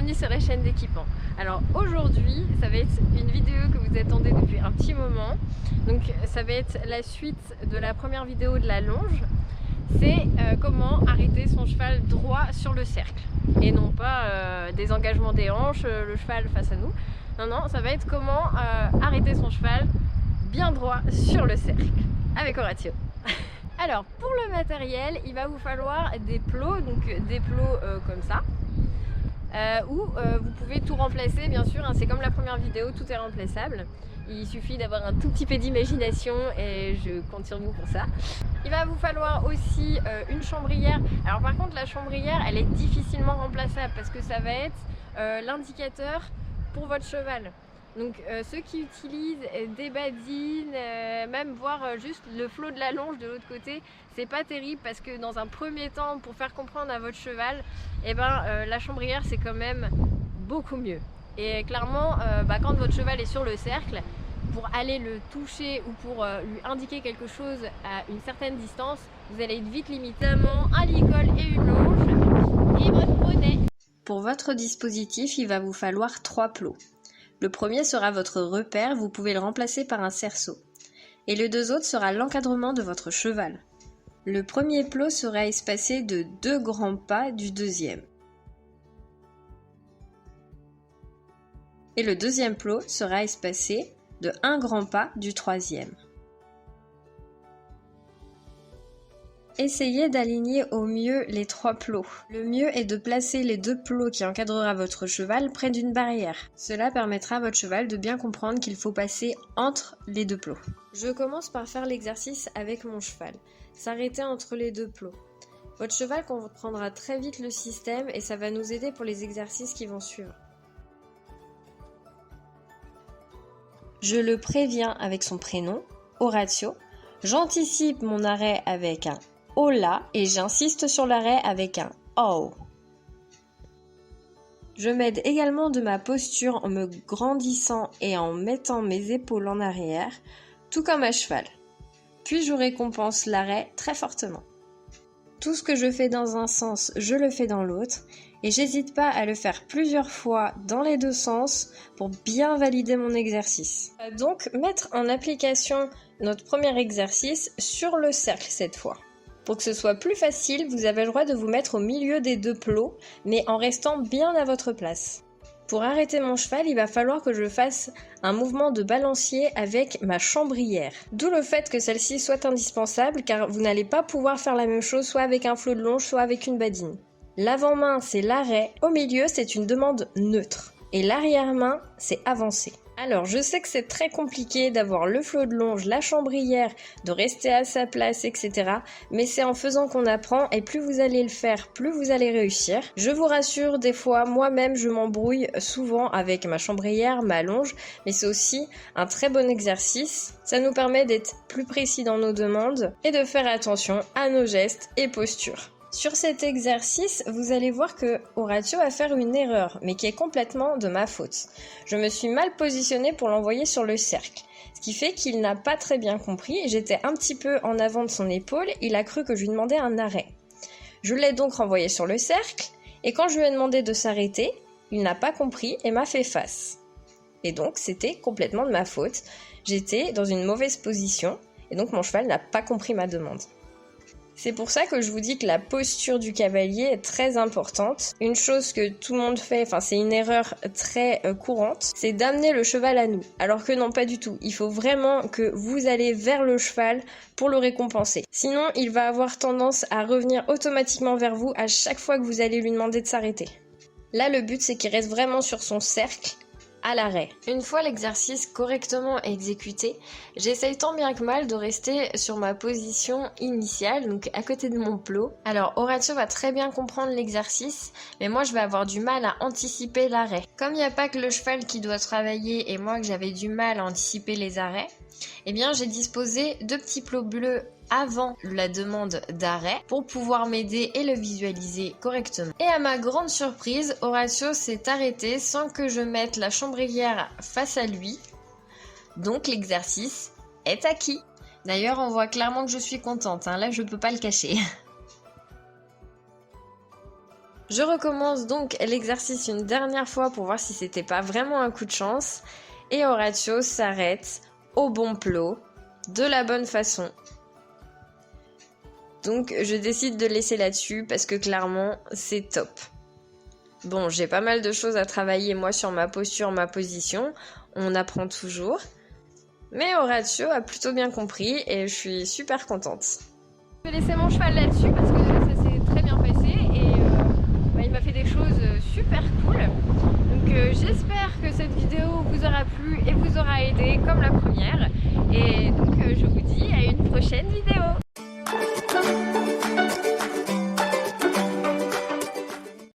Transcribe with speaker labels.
Speaker 1: bienvenue sur la chaîne d'équipement. Alors aujourd'hui, ça va être une vidéo que vous attendez depuis un petit moment. Donc ça va être la suite de la première vidéo de la longe. C'est comment arrêter son cheval droit sur le cercle. Et non pas désengagement des hanches, le cheval face à nous. Non, non, ça va être comment arrêter son cheval bien droit sur le cercle avec Horatio. Alors pour le matériel, il va vous falloir des plots, donc des plots comme ça. Où vous pouvez tout remplacer, bien sûr, hein, c'est comme la première vidéo, tout est remplaçable. Il suffit d'avoir un tout petit peu d'imagination et je compte sur vous pour ça. Il va vous falloir aussi une chambrière. Alors par contre la chambrière elle est difficilement remplaçable parce que ça va être l'indicateur pour votre cheval. Donc ceux qui utilisent des badines, même voir juste le flot de la longe de l'autre côté, c'est pas terrible parce que dans un premier temps, pour faire comprendre à votre cheval, la chambrière c'est quand même beaucoup mieux. Et clairement, quand votre cheval est sur le cercle, pour aller le toucher ou pour lui indiquer quelque chose à une certaine distance, vous allez être vite limité. Notamment un licol et une longe et votre bonnet. Pour votre dispositif, il va vous falloir 3 plots. Le premier sera votre repère, vous pouvez le remplacer par un cerceau. Et les 2 autres sera l'encadrement de votre cheval. Le premier plot sera espacé de 2 grands pas du deuxième. Et le deuxième plot sera espacé de 1 grand pas du troisième. Essayez d'aligner au mieux les 3 plots. Le mieux est de placer les 2 plots qui encadrera votre cheval près d'une barrière. Cela permettra à votre cheval de bien comprendre qu'il faut passer entre les 2 plots. Je commence par faire l'exercice avec mon cheval. S'arrêter entre les 2 plots. Votre cheval comprendra très vite le système et ça va nous aider pour les exercices qui vont suivre. Je le préviens avec son prénom, Horatio. J'anticipe mon arrêt avec un hola et j'insiste sur l'arrêt avec un oh. Je m'aide également de ma posture en me grandissant et en mettant mes épaules en arrière, tout comme à cheval. Puis je récompense l'arrêt très fortement. Tout ce que je fais dans un sens, je le fais dans l'autre et j'hésite pas à le faire plusieurs fois dans les 2 sens pour bien valider mon exercice. On va donc mettre en application notre premier exercice sur le cercle cette fois. Pour que ce soit plus facile, vous avez le droit de vous mettre au milieu des 2 plots, mais en restant bien à votre place. Pour arrêter mon cheval, il va falloir que je fasse un mouvement de balancier avec ma chambrière. D'où le fait que celle-ci soit indispensable, car vous n'allez pas pouvoir faire la même chose soit avec un flot de longe, soit avec une badine. L'avant-main, c'est l'arrêt. Au milieu, c'est une demande neutre. Et l'arrière-main, c'est avancer. Alors, je sais que c'est très compliqué d'avoir le flot de longe, la chambrière, de rester à sa place, etc. Mais c'est en faisant qu'on apprend et plus vous allez le faire, plus vous allez réussir. Je vous rassure, des fois, moi-même, je m'embrouille souvent avec ma chambrière, ma longe, mais c'est aussi un très bon exercice. Ça nous permet d'être plus précis dans nos demandes et de faire attention à nos gestes et postures. Sur cet exercice, vous allez voir que Horatio va faire une erreur, mais qui est complètement de ma faute. Je me suis mal positionnée pour l'envoyer sur le cercle, ce qui fait qu'il n'a pas très bien compris. J'étais un petit peu en avant de son épaule, il a cru que je lui demandais un arrêt. Je l'ai donc renvoyé sur le cercle, et quand je lui ai demandé de s'arrêter, il n'a pas compris et m'a fait face. Et donc c'était complètement de ma faute. J'étais dans une mauvaise position, et donc mon cheval n'a pas compris ma demande. C'est pour ça que je vous dis que la posture du cavalier est très importante. Une chose que tout le monde fait, c'est une erreur très courante, c'est d'amener le cheval à nous. Alors que non, pas du tout. Il faut vraiment que vous allez vers le cheval pour le récompenser. Sinon, il va avoir tendance à revenir automatiquement vers vous à chaque fois que vous allez lui demander de s'arrêter. Là, le but, c'est qu'il reste vraiment sur son cercle, à l'arrêt. Une fois l'exercice correctement exécuté, j'essaye tant bien que mal de rester sur ma position initiale, donc à côté de mon plot. Alors Horatio va très bien comprendre l'exercice, mais moi je vais avoir du mal à anticiper l'arrêt. Comme il n'y a pas que le cheval qui doit travailler et moi que j'avais du mal à anticiper les arrêts, eh bien j'ai disposé 2 petits plots bleus avant la demande d'arrêt pour pouvoir m'aider et le visualiser correctement. Et à ma grande surprise, Horatio s'est arrêté sans que je mette la chambrière face à lui. Donc l'exercice est acquis. D'ailleurs, on voit clairement que je suis contente, là je peux pas le cacher. Je recommence donc l'exercice une dernière fois pour voir si c'était pas vraiment un coup de chance. Et Horatio s'arrête au bon plot, de la bonne façon. Donc je décide de laisser là-dessus parce que clairement c'est top. Bon, j'ai pas mal de choses à travailler moi sur ma posture, ma position. On apprend toujours. Mais Horatio a plutôt bien compris et je suis super contente.
Speaker 2: Je vais laisser mon cheval là-dessus parce que ça s'est très bien passé et il m'a fait des choses super cool. Donc j'espère que cette vidéo vous aura plu et vous aura aidé comme la première. Et donc je vous dis à une prochaine vidéo.